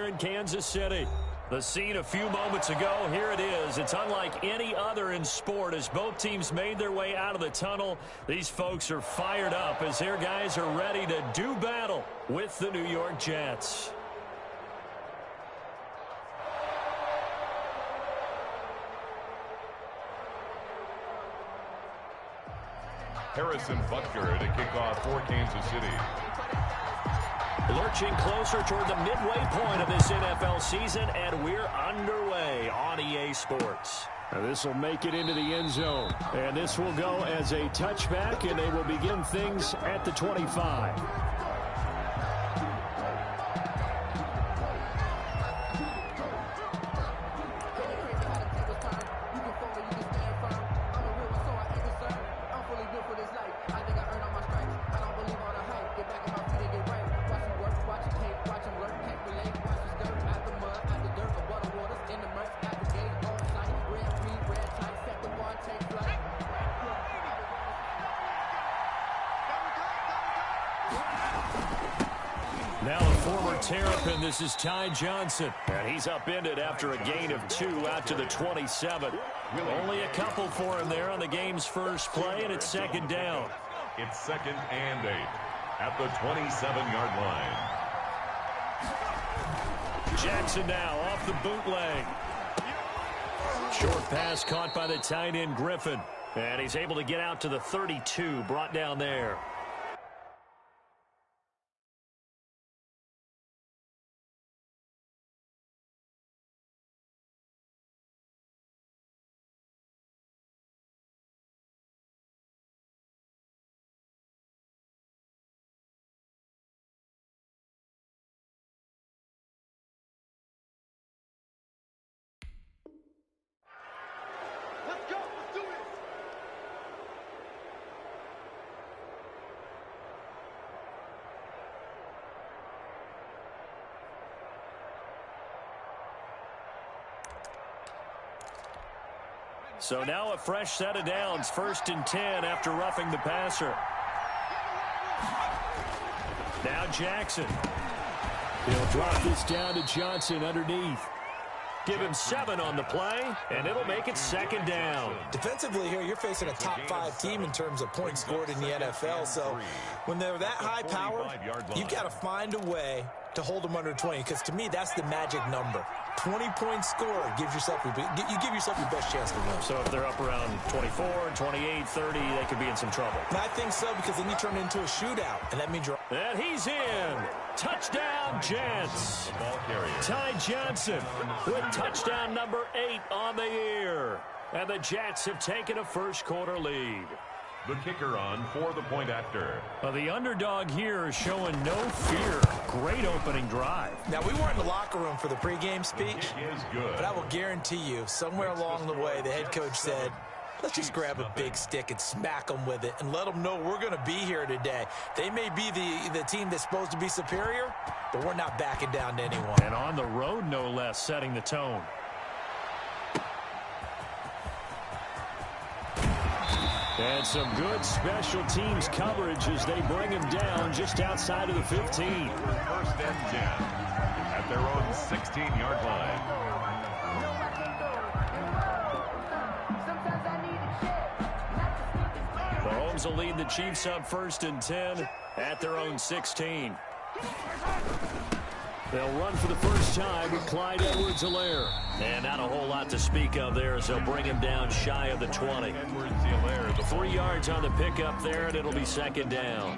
in Kansas City. The scene a few moments ago, here it is. It's unlike any other in sport as both teams made their way out of the tunnel. These folks are fired up as their guys are ready to do battle with the New York Jets. Harrison Butker to kick off for Kansas City. Lurching closer toward the midway point of this NFL season, and we're underway on EA Sports. Now this will make it into the end zone, and this will go as a touchback, and they will begin things at the 25. Now a former Terrapin, this is Ty Johnson. And he's upended after a gain of 2 out to the 27. Only a couple for him there on the game's first play, and it's second down. It's 2nd and 8 at the 27-yard line. Jackson now off the bootleg. Short pass caught by the tight end Griffin. And he's able to get out to the 32, brought down there. So now a fresh set of downs, 1st and 10 after roughing the passer. Now Jackson. He'll drop this down to Johnson underneath. Give him 7 on the play, and it'll make it second down. Defensively here, you're facing a top 5 team in terms of points scored in the NFL. So when they're that high power, you've got to find a way to hold them under 20, because to me, that's the magic number. 20 points scored gives yourself you give yourself your best chance to win. So if they're up around 24, 28, 30, they could be in some trouble. And I think so, because then you turn it into a shootout, and that means you're... And he's in. Touchdown, Jets. Ty Johnson with touchdown number 8 on the year. And the Jets have taken a first-quarter lead. The kicker on for the point after. The underdog here is showing no fear. Great opening drive. Now, we weren't in the locker room for the pregame speech, Is good. but I will guarantee you, somewhere along the way, the head coach said, let's just grab a big stick and smack them with it and let them know we're going to be here today. They may be the team that's supposed to be superior, but we're not backing down to anyone. And on the road, no less, setting the tone. And some good special teams coverage as they bring him down just outside of the 15. 1st and 10 at their own 16-yard line. Mahomes will lead the Chiefs up 1st and 10 at their own 16. They'll run for the first time with Clyde Edwards-Helaire. And not a whole lot to speak of there as they'll bring him down shy of the 20. 3 yards on the pickup there, and it'll be second down.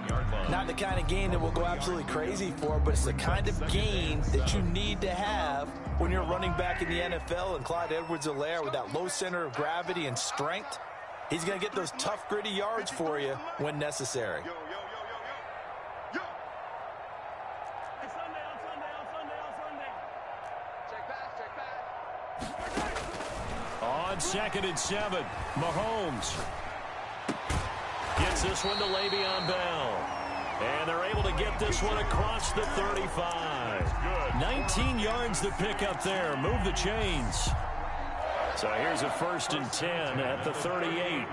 Not the kind of gain that we'll go absolutely crazy for, but it's the kind of gain that you need to have when you're running back in the NFL. And Clyde Edwards-Helaire, with that low center of gravity and strength, he's going to get those tough, gritty yards for you when necessary. On 2nd and 7, Mahomes gets this one to Le'Veon Bell. And they're able to get this one across the 35. 19 yards to pick up there. Move the chains. So here's a 1st and 10 at the 38.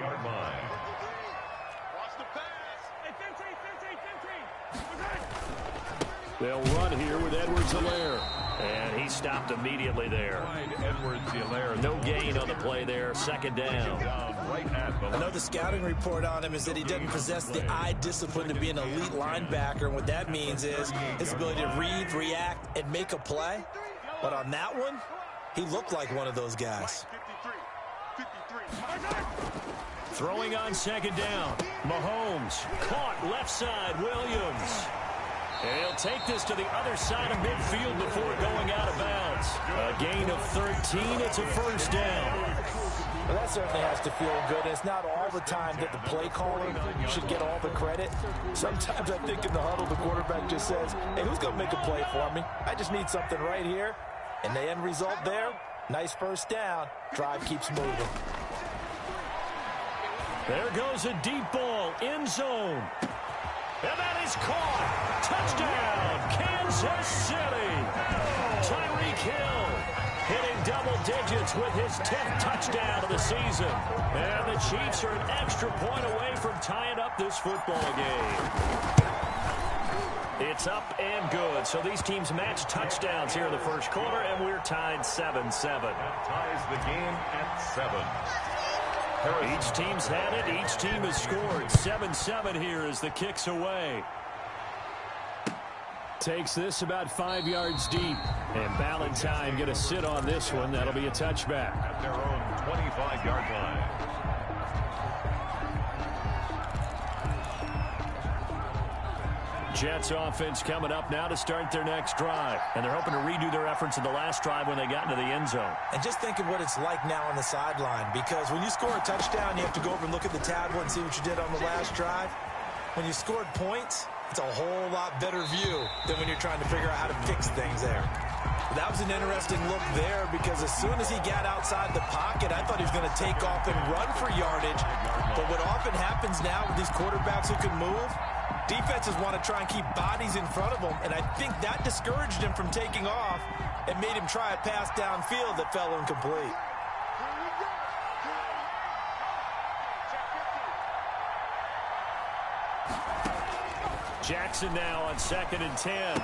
They'll run here with Edwards-Helaire. And he stopped immediately there. No gain on the play there. Second down. I know the scouting report on him is that he doesn't possess the eye discipline to be an elite linebacker. And what that means is his ability to read, react, and make a play. But on that one, he looked like one of those guys. Throwing on second down. Mahomes caught left side. Williams. And he'll take this to the other side of midfield before going out of bounds. A gain of 13. It's a first down. Well, that certainly has to feel good. It's not all the time that the play caller should get all the credit. Sometimes I think in the huddle, the quarterback just says, hey, who's going to make a play for me? I just need something right here. And the end result there, nice first down. Drive keeps moving. There goes a deep ball, end zone. And that is caught. Touchdown, Kansas City. Tyreek Hill hitting double digits with his 10th touchdown of the season. And the Chiefs are an extra point away from tying up this football game. It's up and good. So these teams match touchdowns here in the first quarter, and we're tied 7-7. That ties the game at 7. Each team's had it. Each team has scored. 7-7 here as the kick's away. Takes this about 5 yards deep. And Ballantyne going to sit on this one. That'll be a touchback. At their own 25-yard line. Jets offense coming up now to start their next drive. And they're hoping to redo their efforts in the last drive when they got into the end zone. And just think of what it's like now on the sideline, because when you score a touchdown, you have to go over and look at the tablet and see what you did on the last drive. When you scored points, it's a whole lot better view than when you're trying to figure out how to fix things there. That was an interesting look there, because as soon as he got outside the pocket, I thought he was going to take off and run for yardage. But what often happens now with these quarterbacks who can move, defenses want to try and keep bodies in front of them, and I think that discouraged him from taking off and made him try a pass downfield that fell incomplete. Jackson now on 2nd and 10.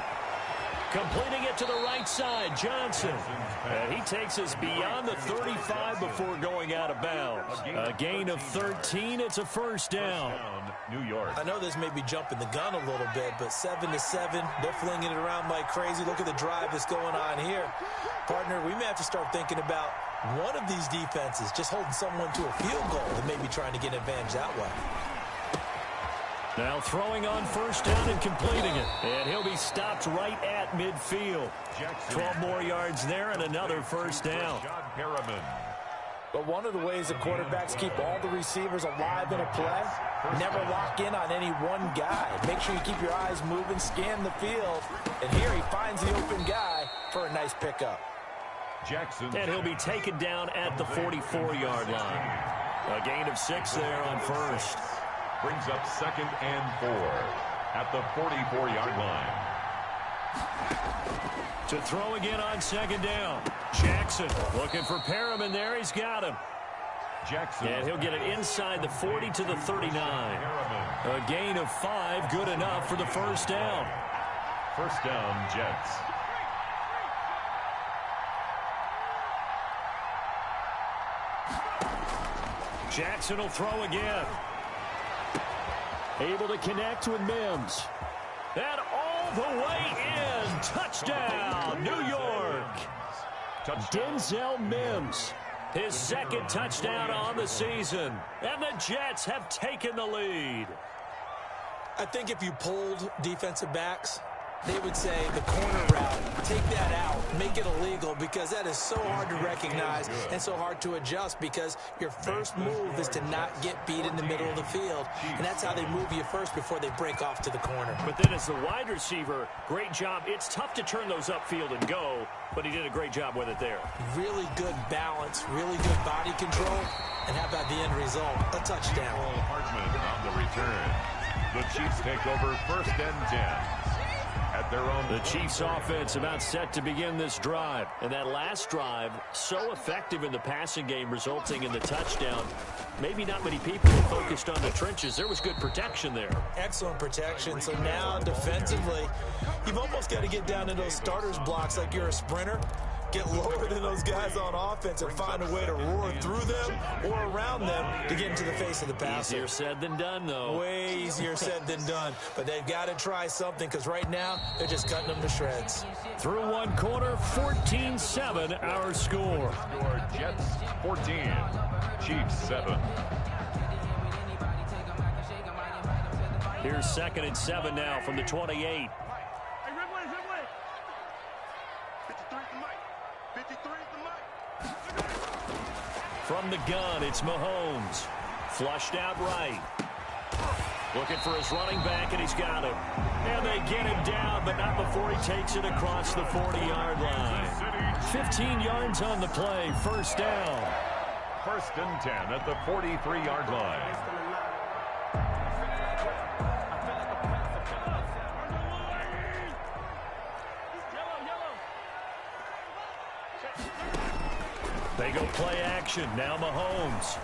Completing it to the right side, Johnson. And he takes us beyond the 35 before going out of bounds. A gain of 13. It's a first down. New York. I know this may be jumping the gun a little bit, but 7-7, they're flinging it around like crazy. Look at the drive that's going on here. Partner, we may have to start thinking about one of these defenses just holding someone to a field goal and maybe trying to get an advantage that way. Now throwing on first down and completing it. And he'll be stopped right at midfield. 12 more yards there and another first down. But one of the ways the quarterbacks keep all the receivers alive in a play, never lock in on any one guy. Make sure you keep your eyes moving, scan the field. And here he finds the open guy for a nice pickup. And he'll be taken down at the 44-yard line. A gain of 6 there on first. Brings up 2nd and 4 at the 44-yard line. To throw again on 2nd down. Jackson looking for Perriman there. He's got him. Jackson. And he'll get it inside the 40 to the 39. A gain of 5, good enough for the first down. First down, Jets. Jackson will throw again. Able to connect with Mims. And all the way in. Touchdown, New York. Denzel Mims. His 2nd touchdown on the season. And the Jets have taken the lead. I think if you polled defensive backs, they would say the corner route, take that out, make it illegal, because that is so hard to recognize and so hard to adjust, because your first move is to not get beat in the middle of the field. And that's how they move you first before they break off to the corner. But then as the wide receiver, great job. It's tough to turn those upfield and go, but he did a great job with it there. Really good balance, really good body control. And how about the end result? A touchdown. Hartman on the return. The Chiefs take over 1st and 10. At their own. The Chiefs offense about set to begin this drive. And that last drive, so effective in the passing game, resulting in the touchdown. maybe not many people are focused on the trenches. There was good protection there. Excellent protection. So now defensively, you've almost got to get down to those starters blocks like you're a sprinter. Get lower than those guys on offense and find a way to roar through them or around them to get into the face of the passer. Easier said than done, though. Way easier said than done. But they've got to try something because right now they're just cutting them to shreds. Through one quarter, 14-7 our score. Jets 14, Chiefs 7. Here's 2nd and 7 now from the 28. From the gun, it's Mahomes. Flushed out right. Looking for his running back, and he's got him. And they get him down, but not before he takes it across the 40-yard line. 15 yards on the play, first down. 1st and 10 at the 43-yard line. They go play action. Now Mahomes.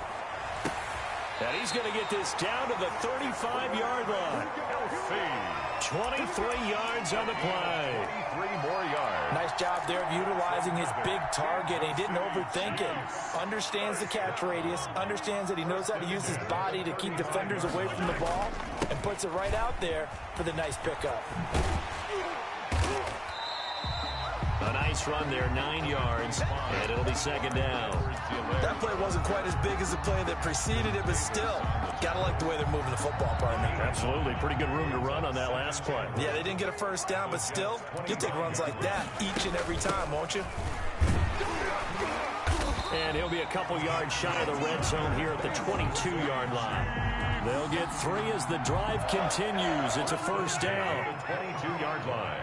And he's going to get this down to the 35-yard line. 23 yards on the play. 3 more yards. Nice job there of utilizing his big target. He didn't overthink it. Understands the catch radius. Understands that he knows how to use his body to keep defenders away from the ball. And puts it right out there for the nice pickup. A nice run there, 9 yards, and it'll be 2nd down. That play wasn't quite as big as the play that preceded it, but still, got to like the way they're moving the football, pardon me. Absolutely. Pretty good room to run on that last play. Yeah, they didn't get a first down, but still, you'll take runs like that each and every time, won't you? And he'll be a couple yards shy of the red zone here at the 22-yard line. They'll get 3 as the drive continues. It's a first down. 22-yard line.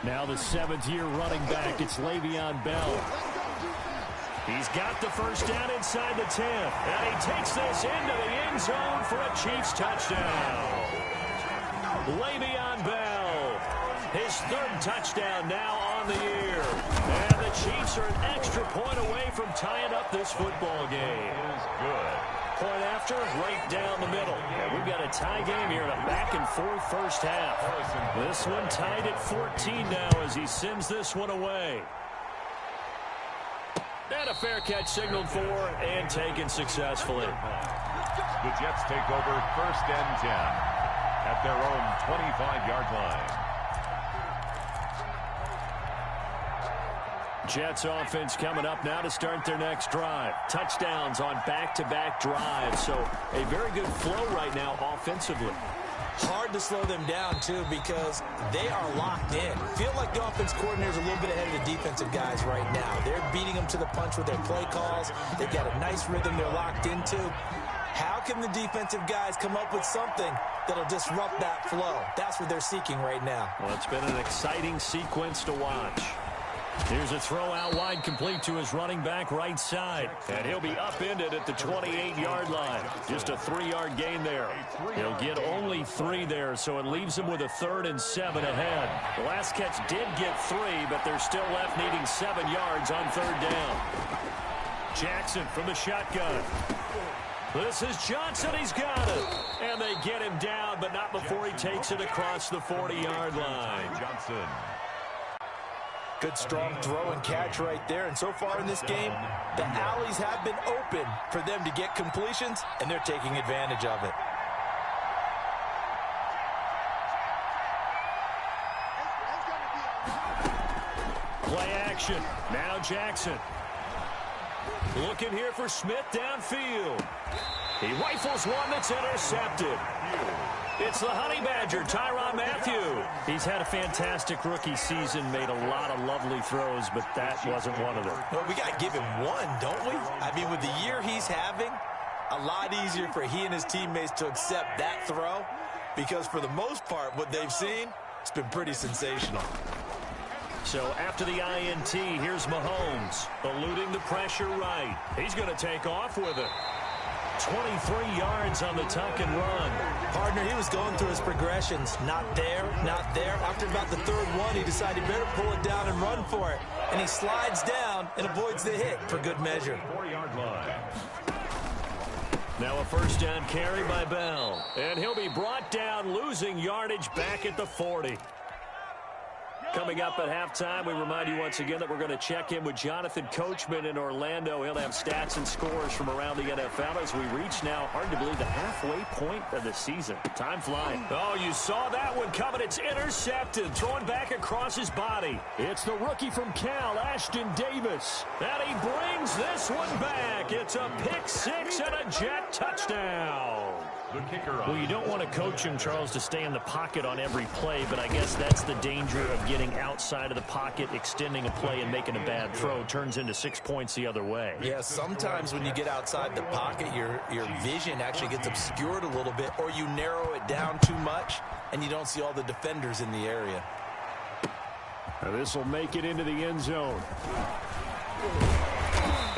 Now the 7th-year running back, it's Le'Veon Bell. He's got the first down inside the 10. And he takes this into the end zone for a Chiefs touchdown. Le'Veon Bell, his 3rd touchdown now on the year. And the Chiefs are an extra point away from tying up this football game. It is good. Point after, right down the middle. And we've got a tie game here in a back-and-forth first half. This one tied at 14 now as he sends this one away. And a fair catch signaled for and taken successfully. The Jets take over 1st and 10 at their own 25-yard line. Jets offense coming up now to start their next drive. Touchdowns on back-to-back drives. So a very good flow right now offensively. Hard to slow them down, too, because they are locked in. Feel like the offense coordinator is a little bit ahead of the defensive guys right now. They're beating them to the punch with their play calls. They've got a nice rhythm they're locked into. How can the defensive guys come up with something that'll disrupt that flow? That's what they're seeking right now. Well, it's been an exciting sequence to watch. Here's a throw out wide, complete to his running back right side. And he'll be upended at the 28-yard line. Just a 3-yard gain there. He'll get only 3 there, so it leaves him with a 3rd and 7 ahead. The last catch did get 3, but they're still left needing 7 yards on 3rd down. Jackson from the shotgun. This is Johnson. He's got it. And they get him down, but not before he takes it across the 40-yard line. Johnson. Good strong throw and catch right there. And so far in this game, the alleys have been open for them to get completions, and they're taking advantage of it. Play action. Now Jackson. Looking here for Smith downfield. He rifles one that's intercepted. It's the Honey Badger, Tyrann Mathieu. He's had a fantastic rookie season, made a lot of lovely throws, but that wasn't one of them. Well, we got to give him one, don't we? I mean, with the year he's having, a lot easier for he and his teammates to accept that throw, because for the most part, what they've seen, it's been pretty sensational. So after the INT, here's Mahomes, eluding the pressure right. He's going to take off with it. 23 yards on the tuck and run. Partner, he was going through his progressions. Not there, not there. After about the third one, he decided he better pull it down and run for it. And he slides down and avoids the hit for good measure. 4-yard line. Now a first down carry by Bell. And he'll be brought down, losing yardage back at the 40. Coming up at halftime, we remind you once again that we're going to check in with Jonathan Coachman in Orlando. He'll have stats and scores from around the NFL as we reach now, hard to believe, the halfway point of the season. Time flying. Oh, you saw that one coming. It's intercepted, thrown back across his body. It's the rookie from Cal, Ashton Davis. And he brings this one back. It's a pick six and a Jet touchdown. The kicker. Well, you don't want to coach him, Charles, to stay in the pocket on every play, but I guess that's the danger of getting outside of the pocket, extending a play, and making a bad throw. Turns into 6 points the other way. Yeah, sometimes when you get outside the pocket, your vision actually gets obscured a little bit, or you narrow it down too much, and you don't see all the defenders in the area. Now this will make it into the end zone.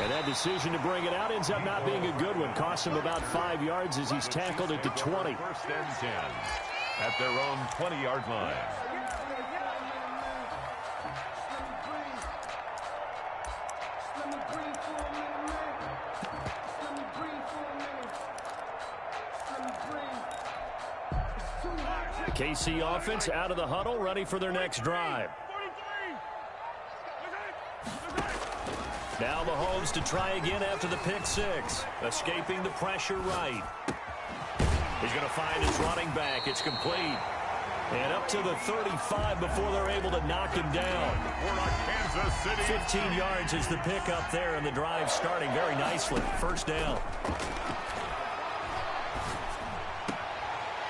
And that decision to bring it out ends up not being a good one. Costs him about 5 yards as he's tackled at the 20. First and 10 at their own 20-yard line. The KC offense out of the huddle, ready for their next drive. Now Mahomes to try again after the pick six. Escaping the pressure right. He's going to find his running back. It's complete. And up to the 35 before they're able to knock him down. 15 yards is the pick up there, and the drive starting very nicely. First down.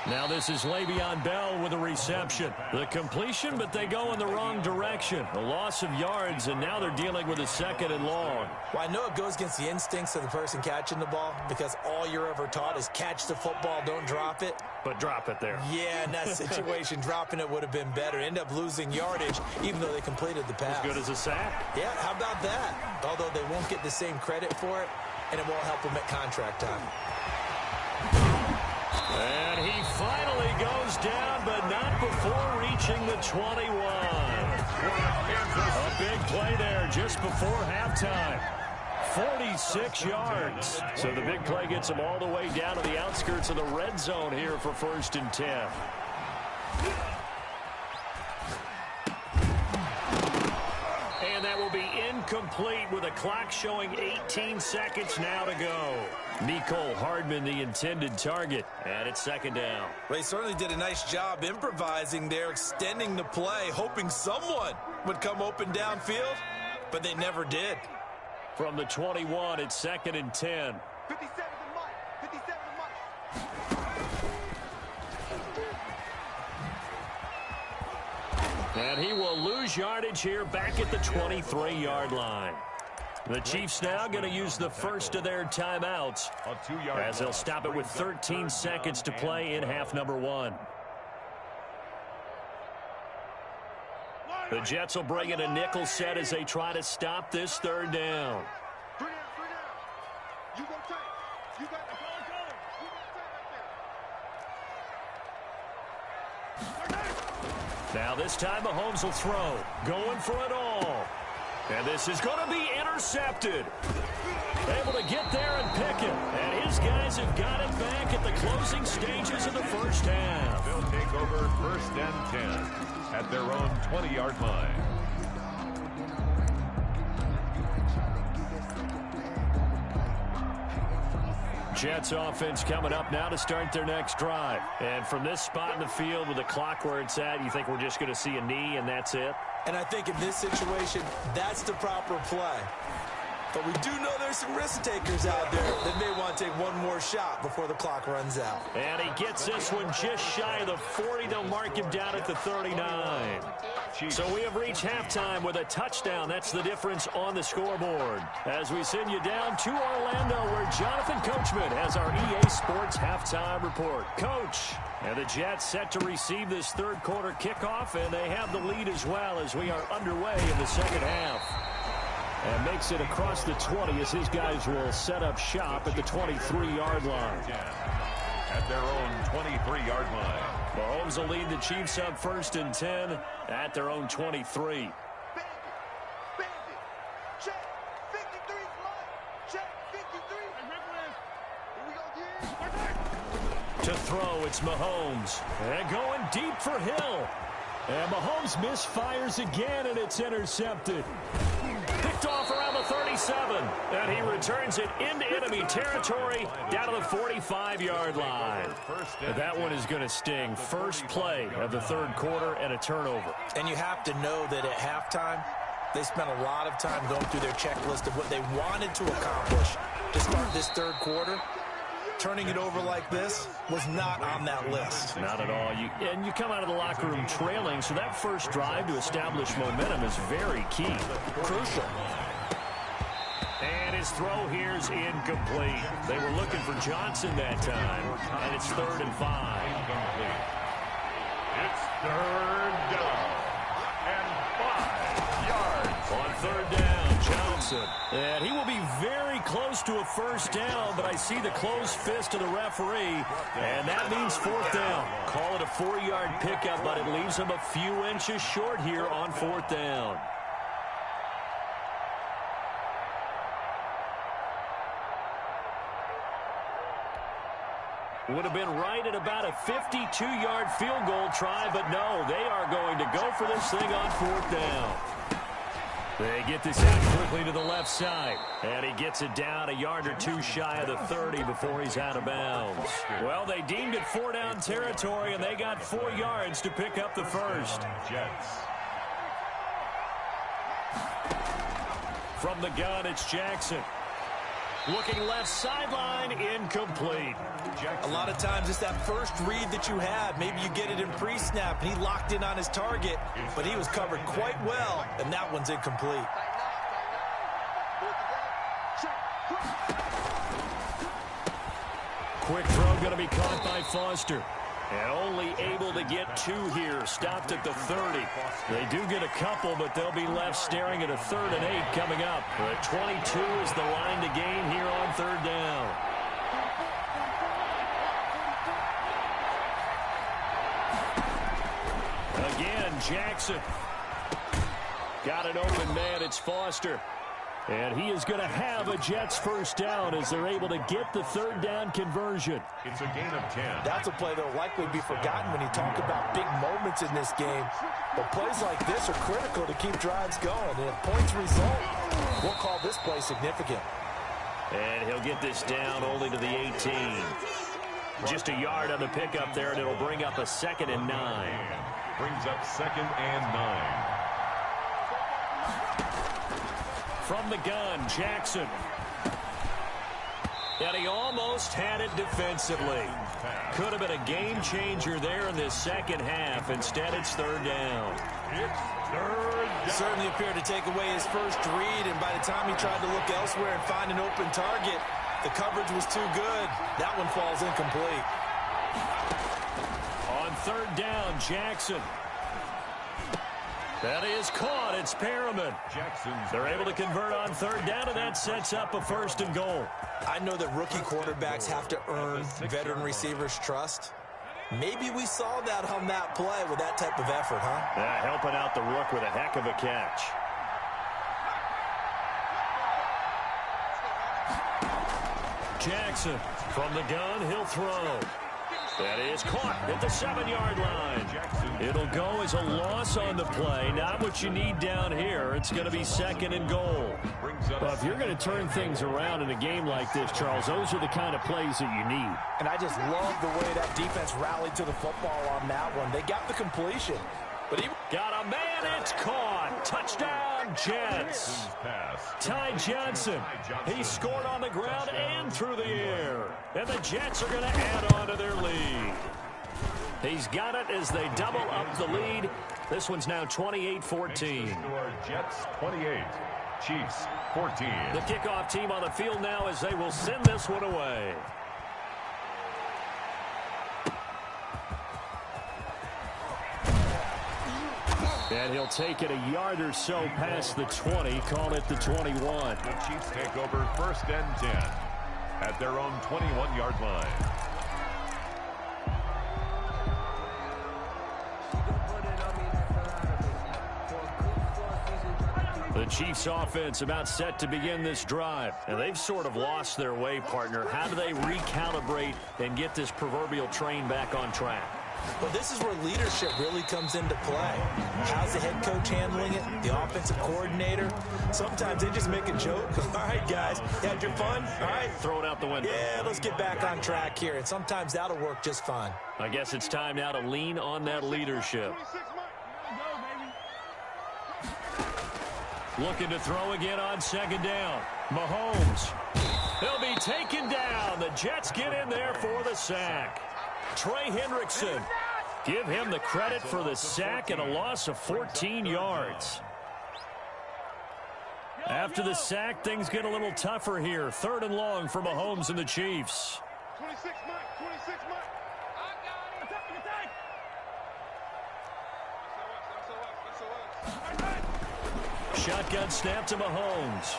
Now this is Le'Veon Bell with a reception. The completion, but they go in the wrong direction. A loss of yards, and now they're dealing with a second and long. Well, I know it goes against the instincts of the person catching the ball because all you're ever taught is catch the football, don't drop it. But drop it there. Yeah, in that situation, dropping it would have been better. End up losing yardage, even though they completed the pass. As good as a sack. Yeah, how about that? Although they won't get the same credit for it, and it won't help them at contract time. And he finally goes down, but not before reaching the 21. A big play there just before halftime. 46 yards. So the big play gets him all the way down to the outskirts of the red zone here for first and 10. And that will be incomplete with a clock showing 18 seconds now to go. Mecole Hardman, the intended target, and it's second down. Well, he certainly did a nice job improvising there, extending the play, hoping someone would come open downfield, but they never did. From the 21, it's second and 10. 57 to Mike. 57 to Mike. And he will lose yardage here back at the 23-yard line. The Chiefs now going to use the first of their timeouts as they'll stop it with 13 seconds to play in half number one. The Jets will bring in a nickel set as they try to stop this third down. 3 down. You go tight. You got the ball going. You go tight. Now this time Mahomes will throw. Going for it all. And this is going to be intercepted. Able to get there and pick it. And his guys have got it back at the closing stages of the first half. They'll take over first and 10 at their own 20-yard line. Jets offense coming up now to start their next drive. And from this spot in the field with the clock where it's at, you think we're just going to see a knee and that's it? And I think in this situation, that's the proper play. But we do know there's some risk takers out there that may want to take one more shot before the clock runs out. And he gets this one just shy of the 40. They'll mark him down at the 39. So we have reached halftime with a touchdown. That's the difference on the scoreboard. As we send you down to Orlando, where Jonathan Coachman has our EA Sports halftime report. Coach, and the Jets set to receive this third quarter kickoff, and they have the lead as well as we are underway in the second half. And makes it across the 20 as his guys will set up shop at the 23-yard line. At their own 23-yard line. Mahomes will lead the Chiefs up 1st and 10 at their own 23. Check. 53 Mike. Check. 53. Here we go, To throw, it's Mahomes. And going deep for Hill. And Mahomes misfires again, and it's intercepted. Picked off around the 37. And he returns it into enemy territory down to the 45-yard line. And that one is going to sting. First play of the third quarter and a turnover. And you have to know that at halftime, they spent a lot of time going through their checklist of what they wanted to accomplish to start this third quarter. Turning it over like this was not on that list. Not at all. And you come out of the locker room trailing, so that first drive to establish momentum is very key. Crucial. And his throw here is incomplete. They were looking for Johnson that time, and it's 3rd and 5. Incomplete. It's 3rd down and 5 yards. On 3rd down, Johnson. And he will be very close to a first down, but I see the closed fist of the referee, and that means 4th down. Call it a 4-yard pickup, but it leaves him a few inches short here on 4th down. Would have been right at about a 52-yard field goal try, but no, they are going to go for this thing on 4th down. They get this out quickly to the left side, and he gets it down a yard or two shy of the 30 before he's out of bounds. Well, they deemed it 4-down territory, and they got 4 yards to pick up the first. Jets. From the gun, it's Jackson. Looking left sideline, incomplete. A lot of times it's that first read that you have. Maybe you get it in pre-snap, and he locked in on his target, but he was covered quite well, and that one's incomplete. Quick throw going to be caught by Foster. And only able to get 2 here. Stopped at the 30. They do get a couple, but they'll be left staring at a 3rd and 8 coming up. But 22 is the line to gain here on 3rd down. Again, Jackson. Got an open man. It's Foster. And he is going to have a Jets first down as they're able to get the 3rd down conversion. It's a gain of 10. That's a play that will likely be forgotten when you talk about big moments in this game. But plays like this are critical to keep drives going. And if points result, we'll call this play significant. And he'll get this down only to the 18. Just a yard on the pickup there, and it'll bring up a 2nd and 9. Brings up 2nd and 9. From the gun, Jackson. And he almost had it defensively. Could have been a game changer there in this second half. Instead, it's 3rd down. It's 3rd down. Certainly appeared to take away his first read, and by the time he tried to look elsewhere and find an open target, the coverage was too good. That one falls incomplete. On 3rd down, Jackson. That is caught. It's Perriman. They're able to convert on 3rd down, and that sets up a 1st and goal. I know that rookie quarterbacks have to earn veteran receivers' trust. Maybe we saw that on that play with that type of effort, huh? Yeah, helping out the rook with a heck of a catch. Jackson from the gun, he'll throw. That is caught at the 7-yard line. It'll go as a loss on the play. Not what you need down here. It's going to be 2nd and goal. Well, if you're going to turn things around in a game like this, Charles, those are the kind of plays that you need. And I just love the way that defense rallied to the football on that one. They got the completion. But he got a man. It's caught. Touchdown, Jets. Ty Johnson. He scored on the ground and through the air. And the Jets are going to add on to their lead. He's got it as they double up the lead. This one's now 28-14. Jets 28, Chiefs 14. The kickoff team on the field now as they will send this one away. And he'll take it a yard or so past the 20, call it the 21. The Chiefs take over 1st and 10 at their own 21-yard line. The Chiefs offense about set to begin this drive. And they've sort of lost their way, partner. How do they recalibrate and get this proverbial train back on track? Well, this is where leadership really comes into play. How's the head coach handling it? The offensive coordinator? Sometimes they just make a joke. All right, guys, you had your fun? All right. Throw it out the window. Yeah, let's get back on track here. And sometimes that'll work just fine. I guess it's time now to lean on that leadership. Looking to throw again on 2nd down. Mahomes. He'll be taken down. The Jets get in there for the sack. Trey Hendrickson. Give him the credit for the sack and a loss of 14 yards. After the sack, things get a little tougher here. 3rd and long for Mahomes and the Chiefs. 26 Mike, 26 Mike. Shotgun snap to Mahomes.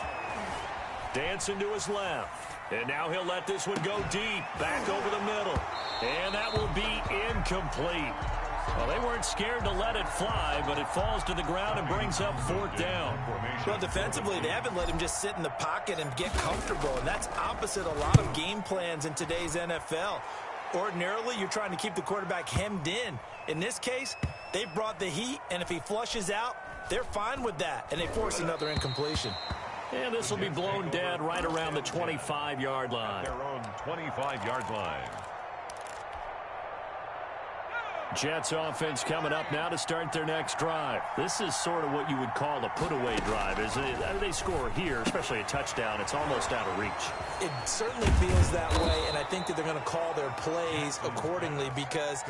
Dancing to his left. And now he'll let this one go deep. Back over the middle. And that will be incomplete. Well, they weren't scared to let it fly, but it falls to the ground and brings up 4th down. Well, defensively, they haven't let him just sit in the pocket and get comfortable, and that's opposite a lot of game plans in today's NFL. Ordinarily, you're trying to keep the quarterback hemmed in. In this case, they brought the heat, and if he flushes out, they're fine with that, and they force another incompletion. And this will be blown dead right around the 25-yard line. Their own 25-yard line. Jets offense coming up now to start their next drive. This is sort of what you would call a put-away drive, isn't it? They score here, especially a touchdown. It's almost out of reach. It certainly feels that way, and I think that they're going to call their plays accordingly because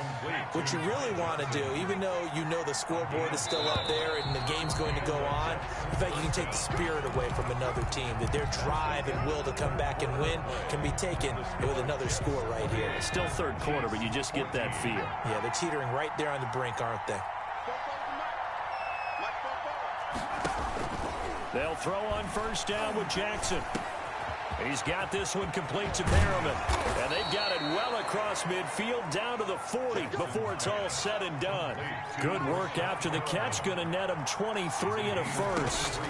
what you really want to do, even though you know the scoreboard is still up there and the game's going to go on, in fact, you can take the spirit away from another team, that their drive and will to come back and win can be taken with another score right here. It's still 3rd quarter, but you just get that feel. Yeah, they're teetering right there on the brink, aren't they? They'll throw on 1st down with Jackson. He's got this one complete to Merriman. And they've got it well across midfield down to the 40 before it's all said and done. Good work after the catch. Going to net him 23 and a first.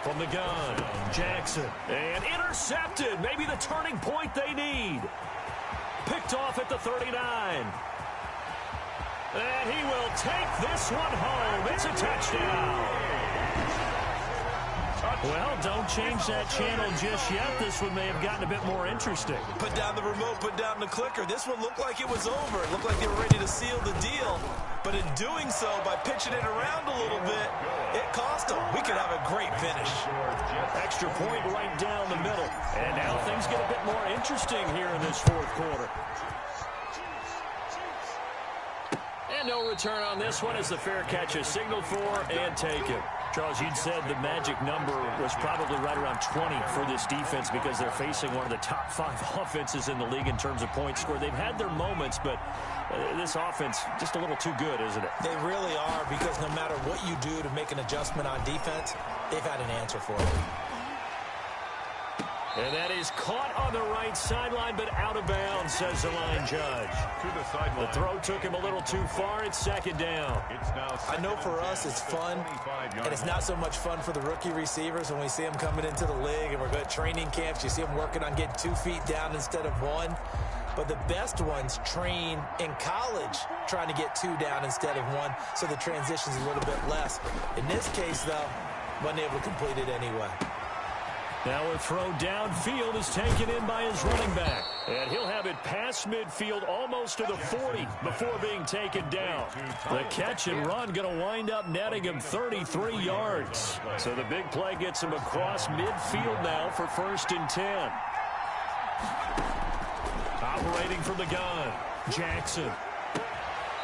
From the gun, Jackson. And intercepted. Maybe the turning point they need. Picked off at the 39. And he will take this one home. It's a touchdown. Well, don't change that channel just yet. This one may have gotten a bit more interesting. Put down the remote, put down the clicker. This one looked like it was over. It looked like they were ready to seal the deal. But in doing so, by pitching it around a little bit, it cost them. We could have a great finish. Extra point right down the middle. And now things get a bit more interesting here in this 4th quarter. And no return on this one as the fair catch is signaled for and taken. Charles, you'd said the magic number was probably right around 20 for this defense because they're facing one of the top 5 offenses in the league in terms of points scored. They've had their moments, but this offense just a little too good, isn't it? They really are, because no matter what you do to make an adjustment on defense, they've had an answer for it. And that is caught on the right sideline, but out of bounds, says the line judge. To the sideline. The throw took him a little too far. It's 2nd down. It's now I know for us it's fun, and it's not so much fun for the rookie receivers when we see them coming into the league and we're going to training camps. You see them working on getting 2 feet down instead of 1. But the best ones train in college trying to get 2 down instead of 1, so the transition's a little bit less. In this case, though, wasn't able to complete it anyway. Now a throw downfield is taken in by his running back. And he'll have it past midfield almost to the 40 before being taken down. The catch and run going to wind up netting him 33 yards. So the big play gets him across midfield now for 1st and 10. Operating from the gun, Jackson.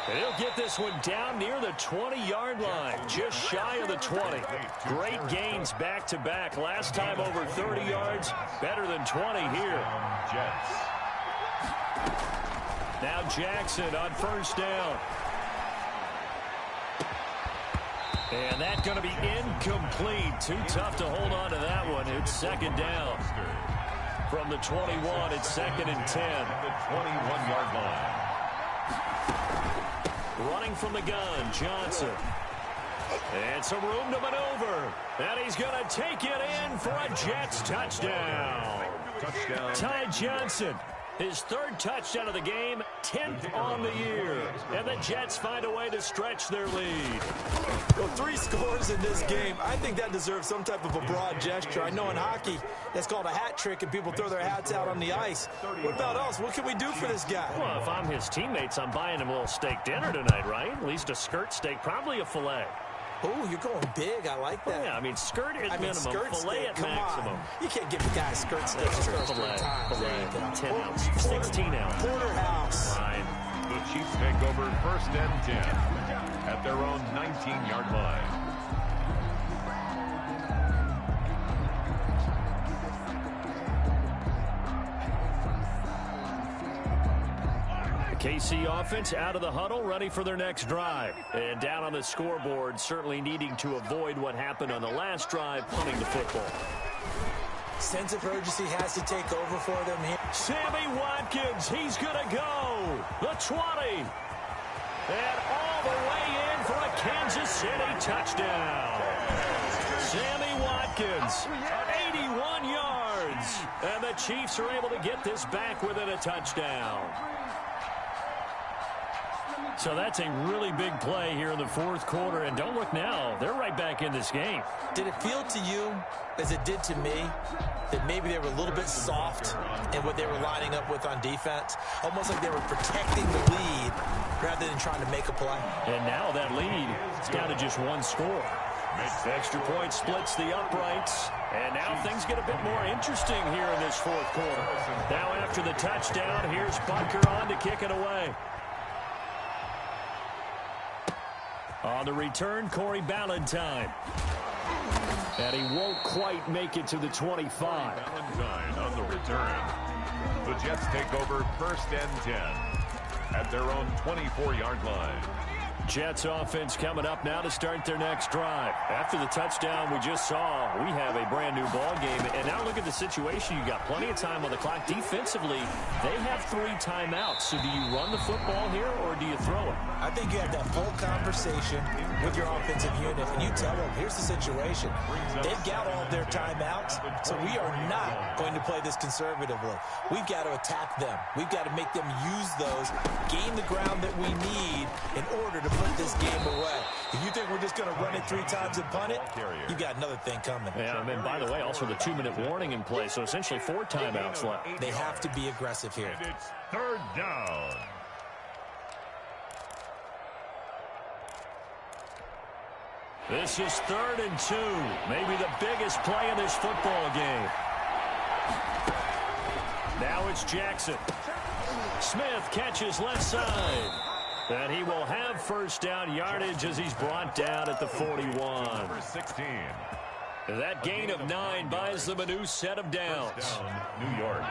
And he'll get this one down near the 20-yard line, just shy of the 20. Great gains back-to-back. Last time over 30 yards, better than 20 here. Jets. Now Jackson on 1st down. And that's going to be incomplete. Too tough to hold on to that one. It's second down. From the 21, it's second and 10. The 21-yard line. Running from the gun, Johnson. And some room to maneuver. And he's going to take it in for a Jets touchdown. Touchdown. Ty Johnson, his third touchdown of the game, 10th on the year. And the Jets find a way to stretch their lead. Well, 3 scores in this game. I think that deserves some type of a broad gesture. I know in hockey, that's called a hat trick, and people throw their hats out on the ice. What about us? What can we do for this guy? Well, if I'm his teammates, I'm buying him a little steak dinner tonight, right? At least a skirt steak, probably a filet. Oh, you're going big. I like that. Yeah, I mean, skirt at minimum, skirt filet steak, at come maximum. on. You can't give the guy a skirt steak. Filet, 10 ounce, 16 ounce. Porterhouse. Fine. The Chiefs take over first and 10 at their own 19-yard line. KC offense out of the huddle, ready for their next drive. And down on the scoreboard, certainly needing to avoid what happened on the last drive, punting the football. Sense of urgency has to take over for them here. Sammy Watkins, he's going to go. The 20. And all the way in for a Kansas City touchdown. Sammy Watkins, 81 yards. And the Chiefs are able to get this back within a touchdown. So that's a really big play here in the fourth quarter. And don't look now, they're right back in this game. Did it feel to you, as it did to me, that maybe they were a little bit soft in what they were lining up with on defense? Almost like they were protecting the lead rather than trying to make a play. And now that lead is down to just one score. Extra point splits the uprights. And now things get a bit more interesting here in this fourth quarter. Now after the touchdown, here's Butker on to kick it away. On the return, Corey Ballantyne. And he won't quite make it to the 25. Ballantyne on the return. The Jets take over first and 10 at their own 24-yard line. Jets offense coming up now to start their next drive. After the touchdown we just saw, we have a brand new ball game. And now look at the situation. You got plenty of time on the clock. Defensively, they have 3 timeouts. So do you run the football here or do you throw it? I think you have that full conversation with your offensive unit, and you tell them, here's the situation. They've got all of their timeouts, so we are not going to play this conservatively. We've got to attack them. We've got to make them use those, gain the ground that we need in order to put this game away. If you think we're just going to run it 3 times and punt it, you got another thing coming. Yeah, and by the way, also the 2-minute warning in play, so essentially 4 timeouts left. They have to be aggressive here. And it's third down. This is 3rd and 2. Maybe the biggest play in this football game. Now it's Jackson. Smith catches left side. And he will have first down yardage as he's brought down at the 41. Number 16. That gain of 9 buys them a new set of downs. First down, New York.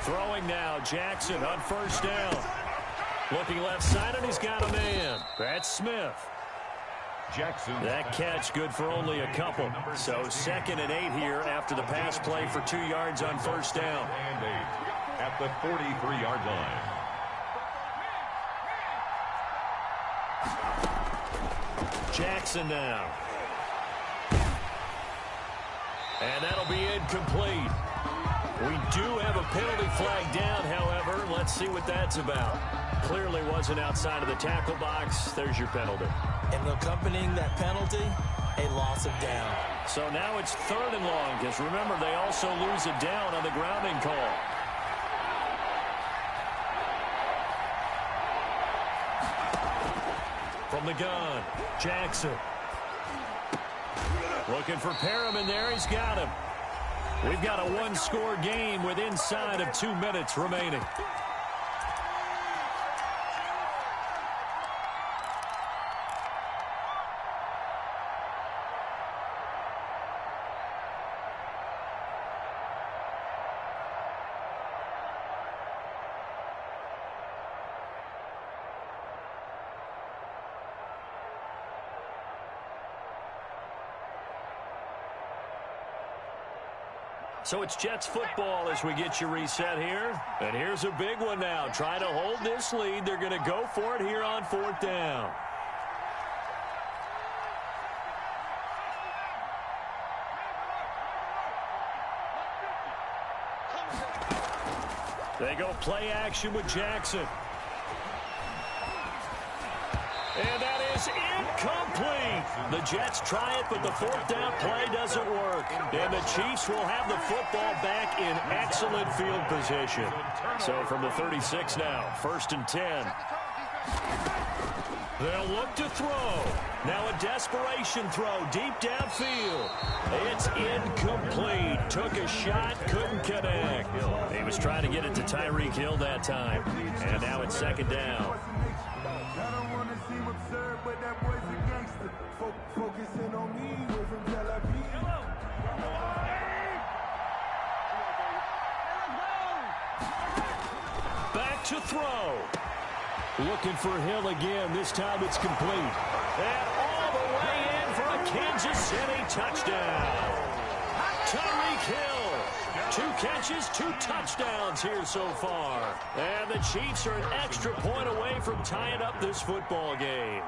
Throwing now, Jackson on first down. Looking left side, and he's got a man. That's Smith. Jackson. That catch good for only a couple. So 2nd and 8 here after the pass play for 2 yards on first down. And 8 at the 43-yard line. Jackson now. And that'll be incomplete. We do have a penalty flag down, however. Let's see what that's about. Clearly wasn't outside of the tackle box. There's your penalty. And accompanying that penalty, a loss of down. So now it's 3rd and long, because remember, they also lose a down on the grounding call. From the gun, Jackson. Looking for Perriman there. He's got him. We've got a 1-score game with inside of 2 minutes remaining. So it's Jets football as we get you reset here. And here's a big one now. Trying to hold this lead. They're going to go for it here on 4th down. They go play action with Jackson. And that is incomplete. The Jets try it, but the 4th down play doesn't work. And the Chiefs will have the football back in excellent field position. So from the 36 now, 1st and 10. They'll look to throw. Now a desperation throw deep downfield. It's incomplete. Took a shot, couldn't connect. He was trying to get it to Tyreek Hill that time. And now it's 2nd down. Back to throw. Looking for Hill again. This time it's complete. And all the way in for a Kansas City touchdown. Tyreek Hill. 2 catches, 2 touchdowns here so far. And the Chiefs are an extra point away from tying up this football game.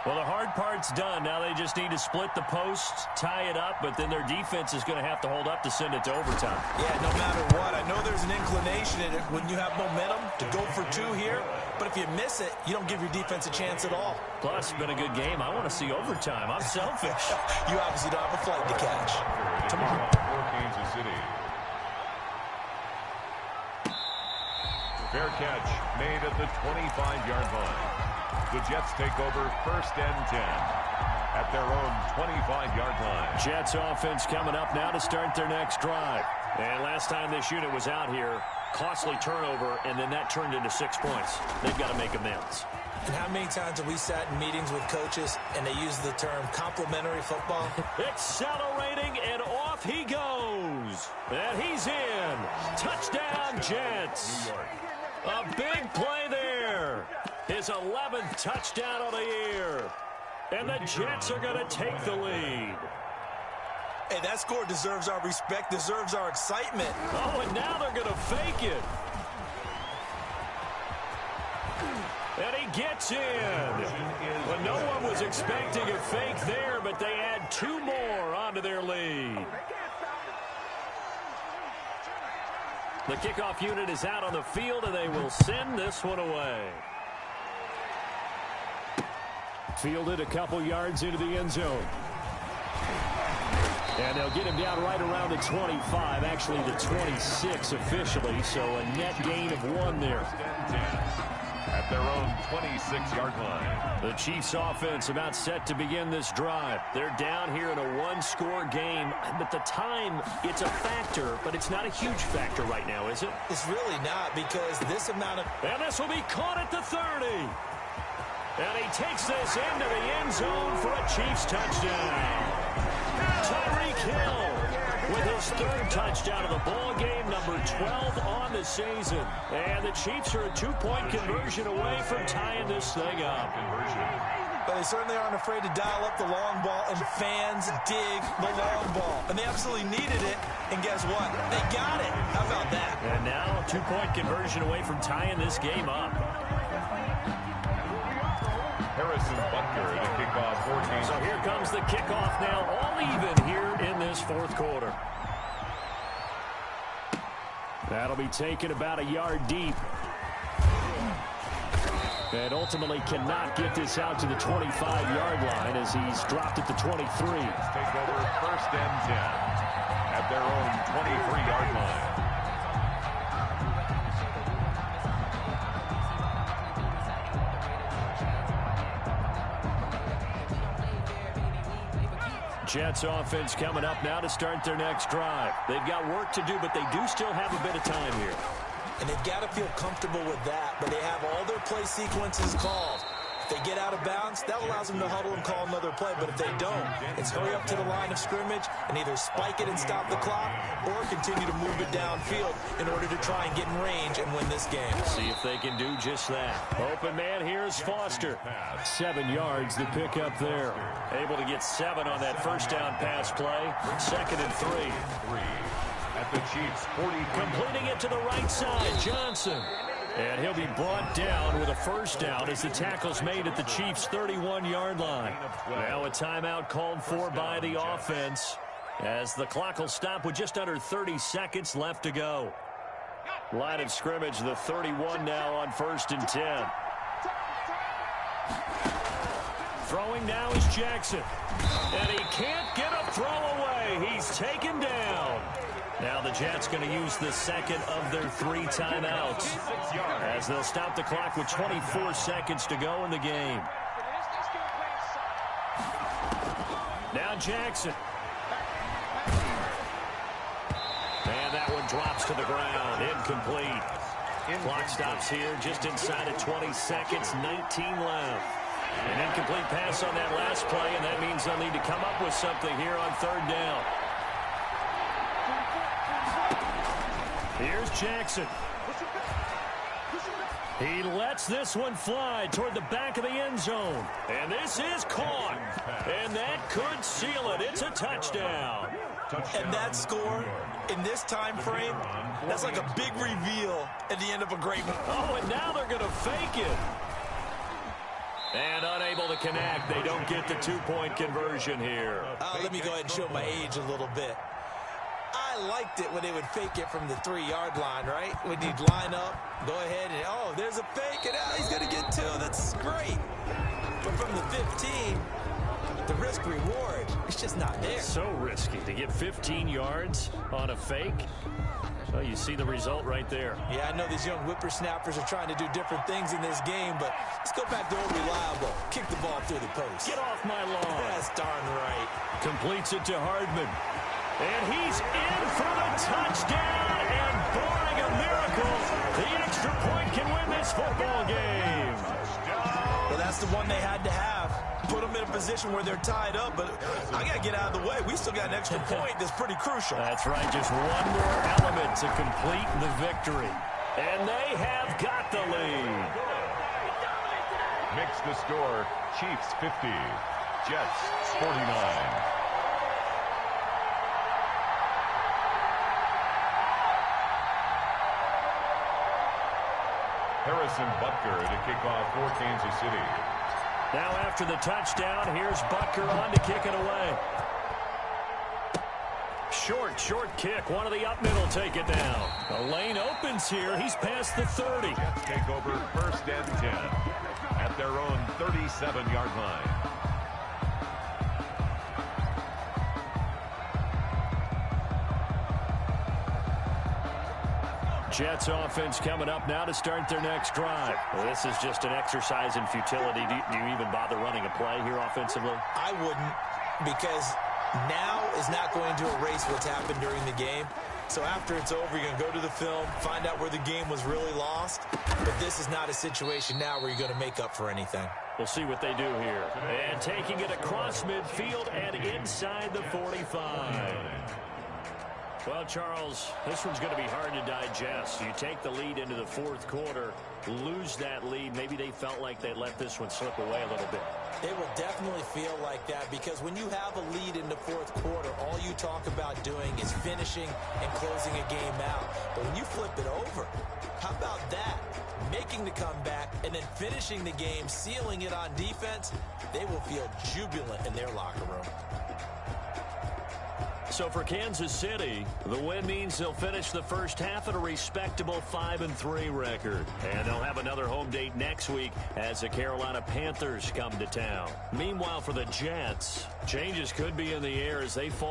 Well, the hard part's done. Now they just need to split the posts, tie it up, but then their defense is going to have to hold up to send it to overtime. Yeah, no matter what. I know there's an inclination in it when you have momentum to go for 2 here, but if you miss it, you don't give your defense a chance at all. Plus, it's been a good game. I want to see overtime. I'm selfish. You obviously don't have a flight to catch. Tomorrow for Kansas City. Fair catch made at the 25-yard line. The Jets take over 1st and 10 at their own 25-yard line. Jets offense coming up now to start their next drive. And last time this unit was out here, costly turnover, and then that turned into 6 points. They've got to make amends. And how many times have we sat in meetings with coaches and they use the term complimentary football? Accelerating, and off he goes. And he's in. Touchdown, Jets. A big play there. His 11th touchdown of the year. And the Jets are going to take the lead. Hey, that score deserves our respect, deserves our excitement. Oh, and now they're going to fake it. And he gets in. But no one was expecting a fake there, but they add 2 more onto their lead. The kickoff unit is out on the field, and they will send this one away. Fielded a couple yards into the end zone. And they'll get him down right around the 25, actually the 26 officially, so a net gain of 1 there. At their own 26-yard line. The Chiefs offense about set to begin this drive. They're down here in a 1-score game, but the time, it's a factor, but it's not a huge factor right now, is it? It's really not, because this amount of... And this will be caught at the 30. And he takes this into the end zone for a Chiefs touchdown. Tyreek Hill with his 3rd touchdown of the ball game, number 12 on the season. And the Chiefs are a 2-point conversion away from tying this thing up. But they certainly aren't afraid to dial up the long ball, and fans dig the long ball. And they absolutely needed it, and guess what? They got it. How about that? And now 2-point conversion away from tying this game up. Harrison Butker to kick off 14. So here comes the kickoff now, all even here in this 4th quarter. That'll be taken about a yard deep. And ultimately cannot get this out to the 25-yard line as he's dropped at the 23. Take over 1st and 10 at their own 23-yard line. Jets offense coming up now to start their next drive. They've got work to do, but they do still have a bit of time here. And they've got to feel comfortable with that, but they have all their play sequences called. If they get out of bounds, that allows them to huddle and call another play. But if they don't, it's hurry up to the line of scrimmage and either spike it and stop the clock or continue to move it downfield in order to try and get in range and win this game. See if they can do just that. Open man, here's Foster. 7 yards to pick up there. Able to get 7 on that first down pass play. 2nd and 3. At the Chiefs' 40. Completing it to the right side, Johnson. And he'll be brought down with a first down as the tackle's made at the Chiefs' 31-yard line. Now a timeout called for by the offense as the clock will stop with just under 30 seconds left to go. Line of scrimmage, the 31 now on 1st and 10. Throwing now is Jackson. And he can't get a throw away. He's taken down. Now the Jets going to use the second of their 3 timeouts as they'll stop the clock with 24 seconds to go in the game. Now Jackson. And that one drops to the ground. Incomplete. Clock stops here just inside of 20 seconds, 19 left. An incomplete pass on that last play, and that means they'll need to come up with something here on 3rd down. Here's Jackson. He lets this one fly toward the back of the end zone. And this is caught. And that could seal it. It's a touchdown. And that score in this time frame, that's like a big reveal at the end of a great one. Oh, and now they're going to fake it. And unable to connect. They don't get the 2-point conversion here. Let me go ahead and show my age a little bit. I liked it when they would fake it from the 3-yard line, right? When you'd line up, go ahead and, oh, there's a fake, and he's going to get 2. That's great. But from the 15, the risk-reward, it's just not there. So risky to get 15 yards on a fake. Well, you see the result right there. Yeah, I know these young whippersnappers are trying to do different things in this game, but let's go back to old reliable. Kick the ball through the post. Get off my lawn. That's darn right. Completes it to Hardman. And he's in for the touchdown. And barring a miracle, the extra point can win this football game. Well, that's the one they had to have. Put them in a position where they're tied up, but I got to get out of the way. We still got an extra point that's pretty crucial. That's right. Just one more element to complete the victory. And they have got the lead. Makes the score Chiefs 50, Jets 49. Harrison Butker to kick off for Kansas City. Now after the touchdown, here's Butker on to kick it away. Short kick. One of the up middle take it down. The lane opens here. He's past the 30. Jets take over 1st and 10 at their own 37-yard line. Jets offense coming up now to start their next drive. Well, this is just an exercise in futility. Do you even bother running a play here offensively? I wouldn't, because now is not going to erase what's happened during the game. So after it's over, you're going to go to the film, find out where the game was really lost. But this is not a situation now where you're going to make up for anything. We'll see what they do here. And taking it across midfield and inside the 45. Well, Charles, this one's going to be hard to digest. You take the lead into the 4th quarter, lose that lead. Maybe they felt like they let this one slip away a little bit. It will definitely feel like that, because when you have a lead in the 4th quarter, all you talk about doing is finishing and closing a game out. But when you flip it over, how about that? Making the comeback and then finishing the game, sealing it on defense, they will feel jubilant in their locker room. So for Kansas City, the win means they'll finish the first half at a respectable 5-3 record. And they'll have another home date next week as the Carolina Panthers come to town. Meanwhile, for the Jets, changes could be in the air as they fall